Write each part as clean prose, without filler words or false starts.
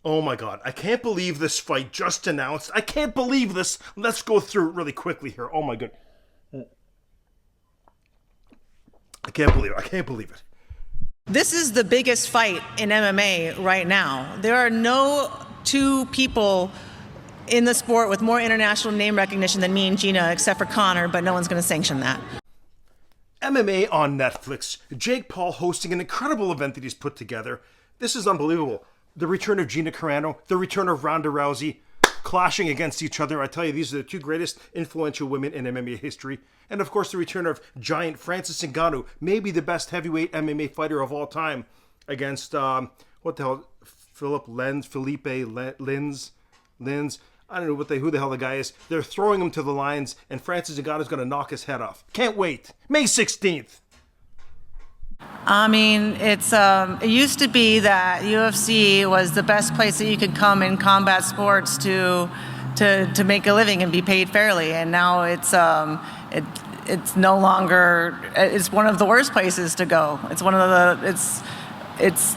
Oh my god, I can't believe this fight just announced. I can't believe this. Let's go through it really quickly here. Oh my god. I can't believe it. I can't believe it. This is the biggest fight in MMA right now. There are no two people in the sport with more international name recognition than me and Gina, except for Connor, but no one's going to sanction that. MMA on Netflix. Jake Paul hosting an incredible event that he's put together. This is unbelievable. The return of Gina Carano, the return of Rhonda Rousey, clashing against each other. I tell you, these are the two greatest influential women in MMA history. And of course, the return of giant Francis Ngannou, maybe the best heavyweight MMA fighter of all time, against, what the hell, Felipe Lins. I don't know who the hell the guy is. They're throwing him to the lines, and Francis Ngannou's going to knock his head off. Can't wait. May 16th. I mean, it used to be that UFC was the best place that you could come in combat sports to make a living and be paid fairly, and now it's no longer. It's one of the worst places to go. It's one of the it's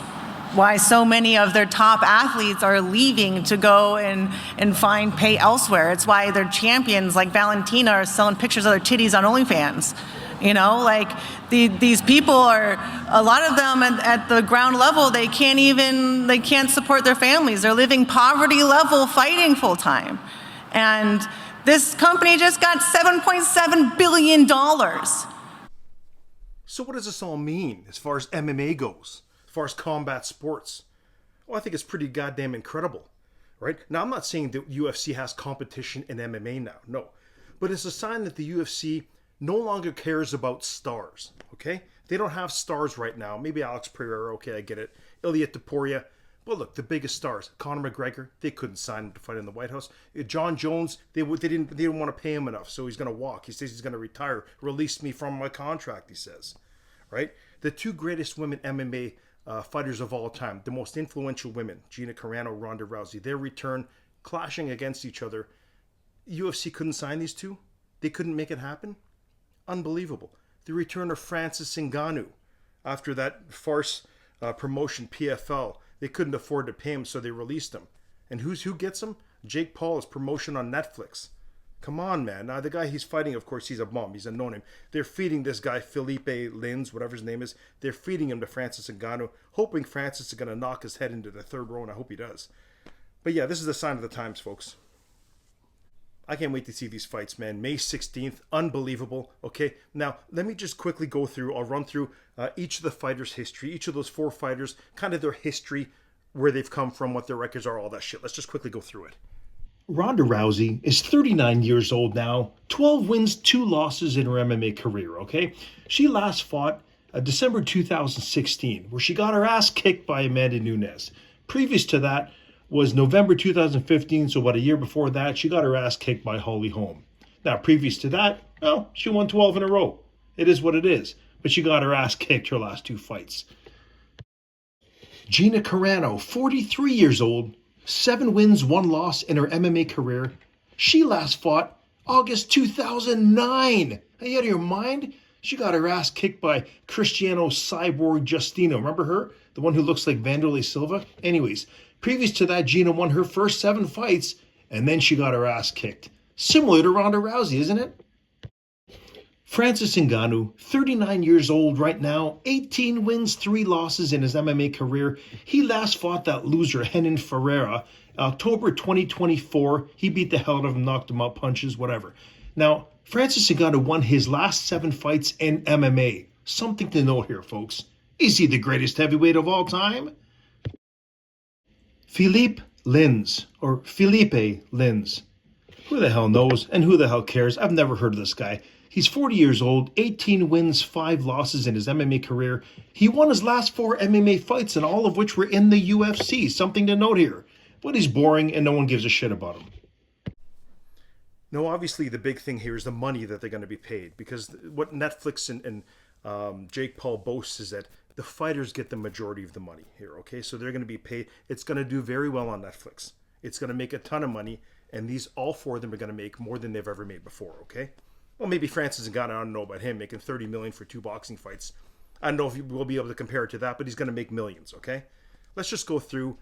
why so many of their top athletes are leaving to go and find pay elsewhere. It's why their champions like Valentina are selling pictures of their titties on OnlyFans. You know, like these people are, a lot of them at the ground level, they can't support their families. They're living poverty level fighting full time. And this company just got $7.7 billion. So what does this all mean as far as MMA goes? As far as combat sports? Well, I think it's pretty goddamn incredible, right? Now, I'm not saying that UFC has competition in MMA now, no. But it's a sign that the UFC no longer cares about stars, okay? They don't have stars right now. Maybe Alex Pereira, okay, I get it. Ilia Topuria. But look, the biggest stars, Conor McGregor, they couldn't sign him to fight in the White House. John Jones, they didn't want to pay him enough, so he's going to walk. He says he's going to retire. Release me from my contract, he says, right? The two greatest women MMA fighters of all time, the most influential women, Gina Carano, Rhonda Rousey, their return, clashing against each other. UFC couldn't sign these two? They couldn't make it happen? Unbelievable. The return of Francis Ngannou after that farce promotion PFL. They couldn't afford to pay him, so they released him. And who gets him? Jake Paul's promotion on Netflix. Come on, man. Now, the guy he's fighting, of course, he's a bum. He's a no-name. They're feeding this guy, Felipe Lins, whatever his name is. They're feeding him to Francis Ngannou, hoping Francis is going to knock his head into the third row, and I hope he does. But yeah, this is the sign of the times, folks. I can't wait to see these fights, man. May 16th, unbelievable. Okay, now let me just quickly go through. I'll run through each of the fighters' history, each of those four fighters, kind of their history, where they've come from, what their records are, all that shit. Let's just quickly go through it. Rhonda Rousey is 39 years old now, 12 wins, 2 losses in her MMA career, okay? She last fought December 2016, where she got her ass kicked by Amanda Nunes. Previous to that was November 2015, so about a year before that, she got her ass kicked by Holly Holm. Now, previous to that, well, she won 12 in a row. It is what it is. But she got her ass kicked her last 2 fights. Gina Carano, 43 years old, 7 wins, 1 loss in her MMA career. She last fought August 2009. Are you out of your mind? She got her ass kicked by Cristiano Cyborg Justino. Remember her? The one who looks like Vanderlei Silva? Anyways, previous to that, Gina won her first 7 fights, and then she got her ass kicked. Similar to Rhonda Rousey, isn't it? Francis Ngannou, 39 years old right now, 18 wins, 3 losses in his MMA career. He last fought that loser, Renan Ferreira, October 2024. He beat the hell out of him, knocked him out, punches, whatever. Now, Francis Ngannou won his last 7 fights in MMA. Something to note here, folks. Is he the greatest heavyweight of all time? Felipe Lins, or Felipe Lins. Who the hell knows, and who the hell cares? I've never heard of this guy. He's 40 years old, 18 wins, 5 losses in his MMA career. He won his last 4 MMA fights, and all of which were in the UFC. Something to note here. But he's boring, and no one gives a shit about him. No, obviously the big thing here is the money that they're going to be paid. Because what Netflix and Jake Paul boasts is that the fighters get the majority of the money here, okay? So they're going to be paid. It's going to do very well on Netflix. It's going to make a ton of money, and all 4 of them are going to make more than they've ever made before, okay? Well, maybe Francis Ngannou, I don't know about him, making $30 million for 2 boxing fights. I don't know if we'll be able to compare it to that, but he's going to make millions, okay? Let's just go through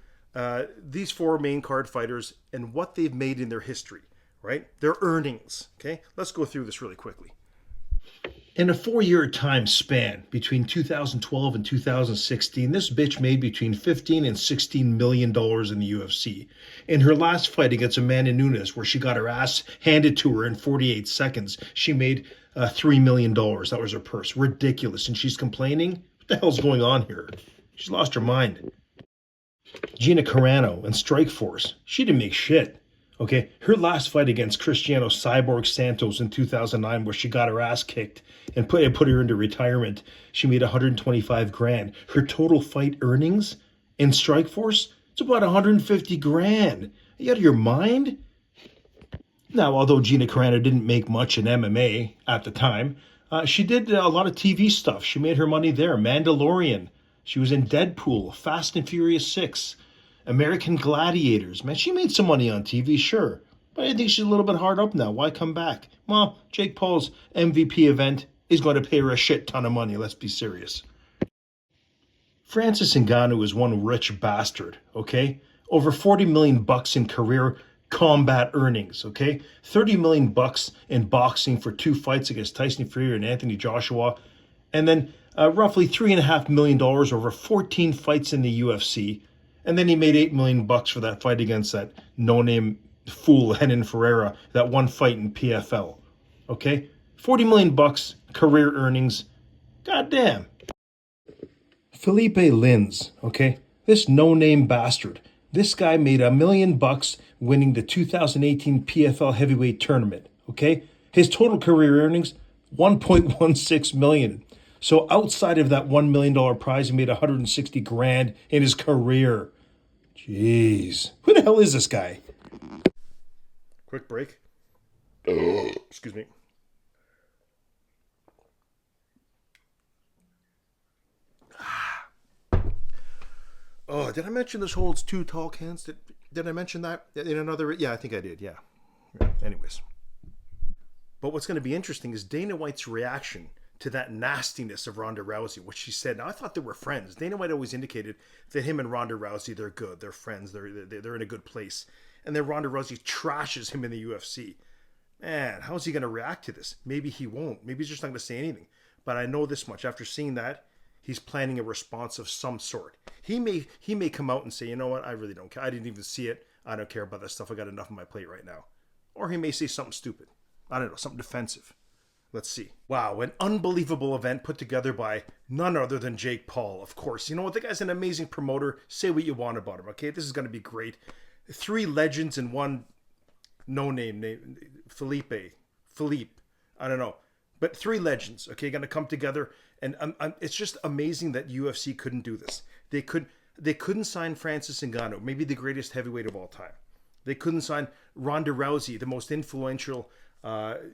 these four main card fighters and what they've made in their history, right? Their earnings. Okay, let's go through this really quickly. In a 4-year time span between 2012 and 2016, this bitch made between $15 and $16 million in the UFC. In her last fight against Amanda Nunes, where she got her ass handed to her in 48 seconds, she made $3 million. That was her purse. Ridiculous. And she's complaining? What the hell's going on here? She's lost her mind. Gina Carano and Strikeforce, she didn't make shit. Okay, her last fight against Cristiano Cyborg Santos in 2009, where she got her ass kicked and put her into retirement, she made 125 grand. Her total fight earnings in Strikeforce, it's about 150 grand. Are you out of your mind? Now, although Gina Carano didn't make much in MMA at the time, she did a lot of TV stuff. She made her money there. Mandalorian. She was in Deadpool, Fast and Furious 6. American Gladiators. Man, she made some money on TV, sure. But I think she's a little bit hard up now. Why come back? Well, Jake Paul's MVP event is going to pay her a shit ton of money. Let's be serious. Francis Ngannou is one rich bastard, okay? Over 40 million bucks in career combat earnings, okay? 30 million bucks in boxing for 2 fights against Tyson Fury and Anthony Joshua. And then roughly $3.5 million over 14 fights in the UFC. And then he made $8 million bucks for that fight against that no-name fool Renan Ferreira, that one fight in PFL. Okay? 40 million bucks, career earnings. Goddamn. Felipe Lins, okay? This no-name bastard. This guy made $1 million bucks winning the 2018 PFL heavyweight tournament, okay? His total career earnings, 1.16 million. So outside of that $1 million prize, he made 160 grand in his career. Jeez. Who the hell is this guy? Quick break. Excuse me. Oh, did I mention this holds 2 tall cans? Did I mention that in another? Yeah, I think I did. Yeah. Anyways. But what's going to be interesting is Dana White's reaction to that nastiness of Rhonda Rousey, what she said. Now, I thought they were friends. Dana White always indicated that him and Rhonda Rousey, they're good. They're friends. They're in a good place. And then Rhonda Rousey trashes him in the UFC. Man, how's he going to react to this? Maybe he won't. Maybe he's just not going to say anything. But I know this much. After seeing that, he's planning a response of some sort. He may come out and say, you know what? I really don't care. I didn't even see it. I don't care about that stuff. I got enough on my plate right now. Or he may say something stupid. I don't know, something defensive. Let's see. Wow, an unbelievable event put together by none other than Jake Paul, of course. You know what? The guy's an amazing promoter. Say what you want about him, okay? This is going to be great. 3 legends in one no-name name. Philippe. I don't know. But 3 legends, okay, going to come together. And it's just amazing that UFC couldn't do this. They couldn't sign Francis Ngannou, maybe the greatest heavyweight of all time. They couldn't sign Ronda Rousey, the most influential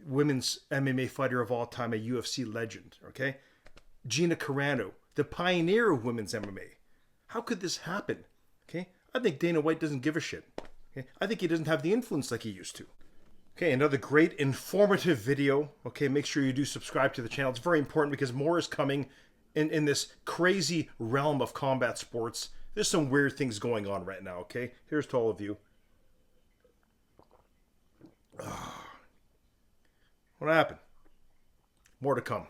women's MMA fighter of all time, a UFC legend, okay? Gina Carano, the pioneer of women's MMA. How could this happen? Okay? I think Dana White doesn't give a shit. Okay? I think he doesn't have the influence like he used to. Okay, another great informative video. Okay, make sure you do subscribe to the channel. It's very important because more is coming in this crazy realm of combat sports. There's some weird things going on right now, okay? Here's to all of you. What happened? More to come.